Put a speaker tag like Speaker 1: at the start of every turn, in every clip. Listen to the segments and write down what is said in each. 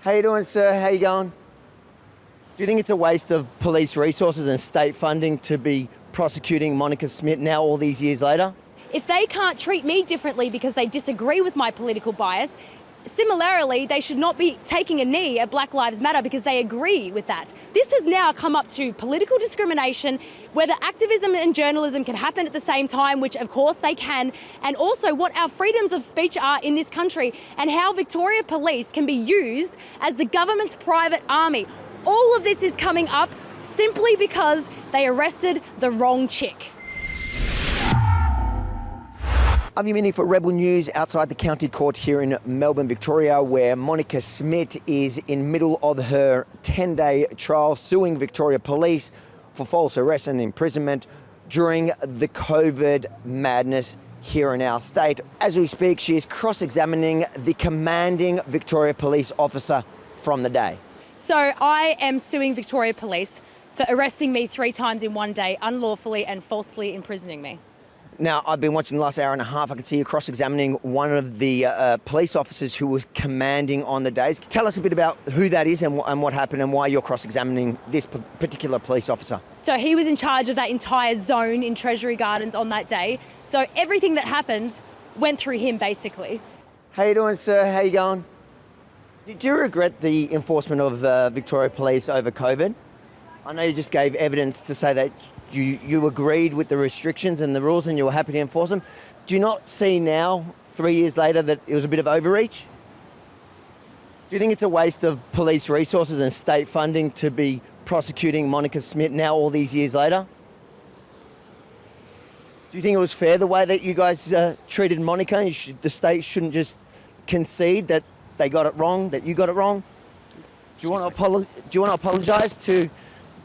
Speaker 1: How you doing, sir? How you going? Do you think it's a waste of police resources and state funding to be prosecuting Monica Smit now all these years later?
Speaker 2: If they can't treat me differently because they disagree with my political bias, similarly, they should not be taking a knee at Black Lives Matter because they agree with that. This has now come up to political discrimination, whether activism and journalism can happen at the same time, which of course they can, and also what our freedoms of speech are in this country and how Victoria Police can be used as the government's private army. All of this is coming up simply because they arrested the wrong chick.
Speaker 1: I'm Yamini for Rebel News outside the County Court here in Melbourne, Victoria, where Monica Smit is in middle of her 10-day trial suing Victoria Police for false arrest and imprisonment during the COVID madness here in our state. As we speak, she is cross-examining the commanding Victoria Police officer from the day.
Speaker 2: So I am suing Victoria Police for arresting me 3 times in one day, unlawfully and falsely imprisoning me.
Speaker 1: Now, I've been watching the last hour and a half. I could see you cross-examining one of the police officers who was commanding on the days. Tell us a bit about who that is and what happened and why you're cross-examining this particular police officer.
Speaker 2: So he was in charge of that entire zone in Treasury Gardens on that day. So everything that happened went through him, basically.
Speaker 1: How you doing, sir? How you going? Do you regret the enforcement of Victoria Police over COVID? I know you just gave evidence to say that you agreed with the restrictions and the rules and you were happy to enforce them. Do you not see now, 3 years later, that it was a bit of overreach? Do you think it's a waste of police resources and state funding to be prosecuting Monica Smit now all these years later? Do you think it was fair the way that you guys treated Monica? The state shouldn't just concede that they got it wrong, that you got it wrong? Do you want to apologise to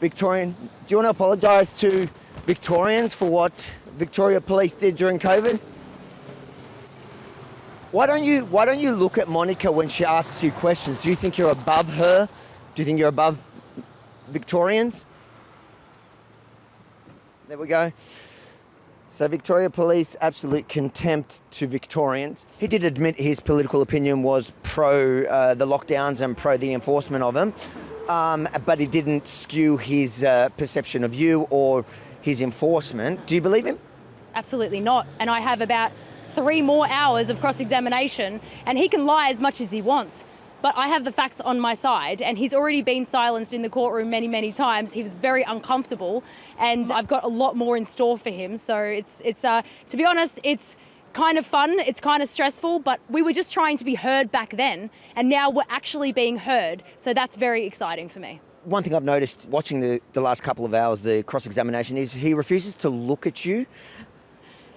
Speaker 1: Victorians for what Victoria Police did during COVID? Why don't you look at Monica when she asks you questions? Do you think you're above her? Do you think you're above Victorians? There we go. So Victoria Police, absolute contempt to Victorians. He did admit his political opinion was pro the lockdowns and pro the enforcement of them, but he didn't skew his perception of you or his enforcement. Do you believe him?
Speaker 2: Absolutely not. And I have about 3 more hours of cross-examination, and he can lie as much as he wants. But I have the facts on my side, and he's already been silenced in the courtroom many, many times. He was very uncomfortable, and I've got a lot more in store for him. So it's to be honest, it's kind of fun, it's kind of stressful, but we were just trying to be heard back then, and now we're actually being heard. So that's very exciting for me.
Speaker 1: One thing I've noticed watching the last couple of hours, the cross-examination, is he refuses to look at you.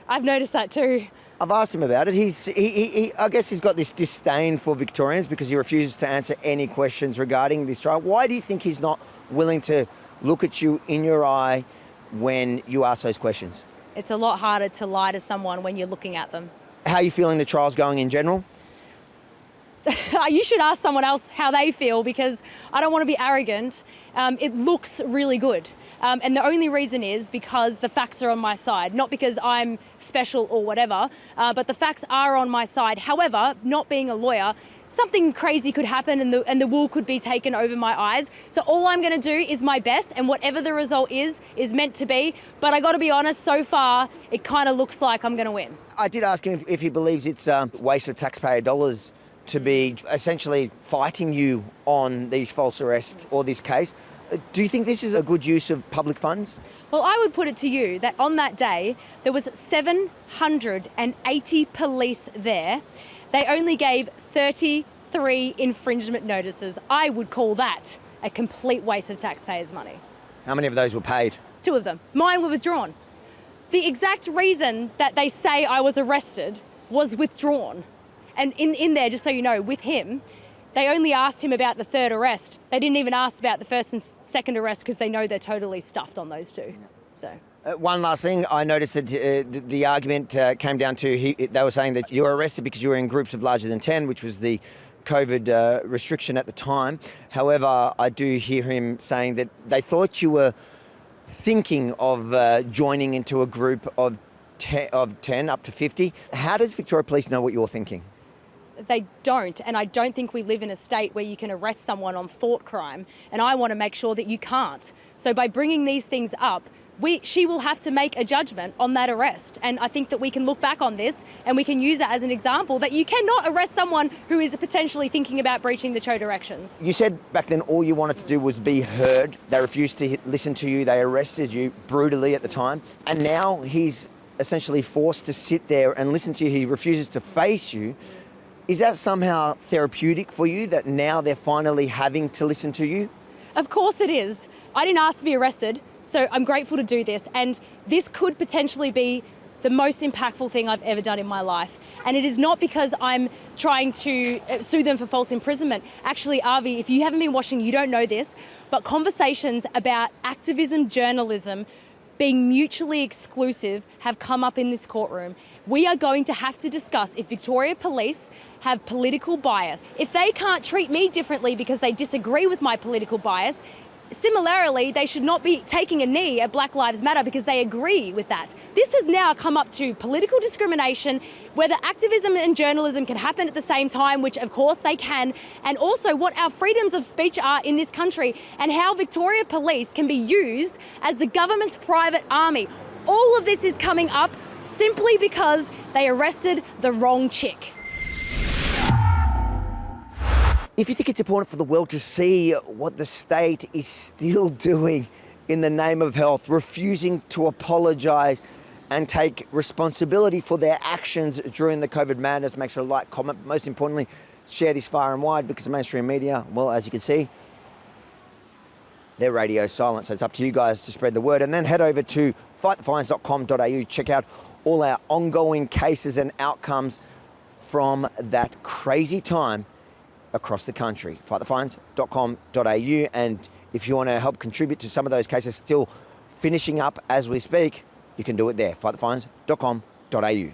Speaker 2: I've noticed that too.
Speaker 1: I've asked him about it. I guess he's got this disdain for Victorians because he refuses to answer any questions regarding this trial. Why do you think he's not willing to look at you in your eye when you ask those questions?
Speaker 2: It's a lot harder to lie to someone when you're looking at them.
Speaker 1: How are you feeling the trial's going in general?
Speaker 2: You should ask someone else how they feel, because I don't want to be arrogant. It looks really good. And the only reason is because the facts are on my side, not because I'm special or whatever, but the facts are on my side. However, not being a lawyer, something crazy could happen and the wool could be taken over my eyes. So all I'm going to do is my best, and whatever the result is meant to be. But I got to be honest, so far, it kind of looks like I'm going to win.
Speaker 1: I did ask him if he believes it's a waste of taxpayer dollars to be essentially fighting you on these false arrests or this case. Do you think this is a good use of public funds?
Speaker 2: Well, I would put it to you that on that day, there was 780 police there. They only gave 33 infringement notices. I would call that a complete waste of taxpayers' money.
Speaker 1: How many of those were paid?
Speaker 2: 2 of them. Mine were withdrawn. The exact reason that they say I was arrested was withdrawn. And in there, just so you know, with him, they only asked him about the 3rd arrest. They didn't even ask about the 1st and 2nd arrest because they know they're totally stuffed on those 2. So.
Speaker 1: One last thing, I noticed that the argument came down to, they were saying that you were arrested because you were in groups of larger than 10, which was the COVID restriction at the time. However, I do hear him saying that they thought you were thinking of joining into a group of 10 up to 50. How does Victoria Police know what you're thinking?
Speaker 2: They don't, and I don't think we live in a state where you can arrest someone on thought crime, and I want to make sure that you can't. So by bringing these things up, she will have to make a judgment on that arrest. And I think that we can look back on this and we can use it as an example that you cannot arrest someone who is potentially thinking about breaching the Cho directions.
Speaker 1: You said back then all you wanted to do was be heard. They refused to listen to you. They arrested you brutally at the time. And now he's essentially forced to sit there and listen to you. He refuses to face you. Is that somehow therapeutic for you, that now they're finally having to listen to you?
Speaker 2: Of course it is. I didn't ask to be arrested. So I'm grateful to do this, and this could potentially be the most impactful thing I've ever done in my life. And it is not because I'm trying to sue them for false imprisonment. Actually, Avi, if you haven't been watching, you don't know this, but conversations about activism, journalism, being mutually exclusive have come up in this courtroom. We are going to have to discuss if Victoria Police have political bias. If they can't treat me differently because they disagree with my political bias, similarly, they should not be taking a knee at Black Lives Matter because they agree with that. This has now come up to political discrimination, whether activism and journalism can happen at the same time, which of course they can, and also what our freedoms of speech are in this country and how Victoria Police can be used as the government's private army. All of this is coming up simply because they arrested the wrong chick.
Speaker 1: If you think it's important for the world to see what the state is still doing in the name of health, refusing to apologise and take responsibility for their actions during the COVID madness, make sure to like, comment, but most importantly, share this far and wide, because the mainstream media, well, as you can see, they're radio silent. So it's up to you guys to spread the word. And then head over to fightthefines.com.au, check out all our ongoing cases and outcomes from that crazy time across the country. Fightthefines.com.au. And if you want to help contribute to some of those cases still finishing up as we speak, you can do it there. Fightthefines.com.au.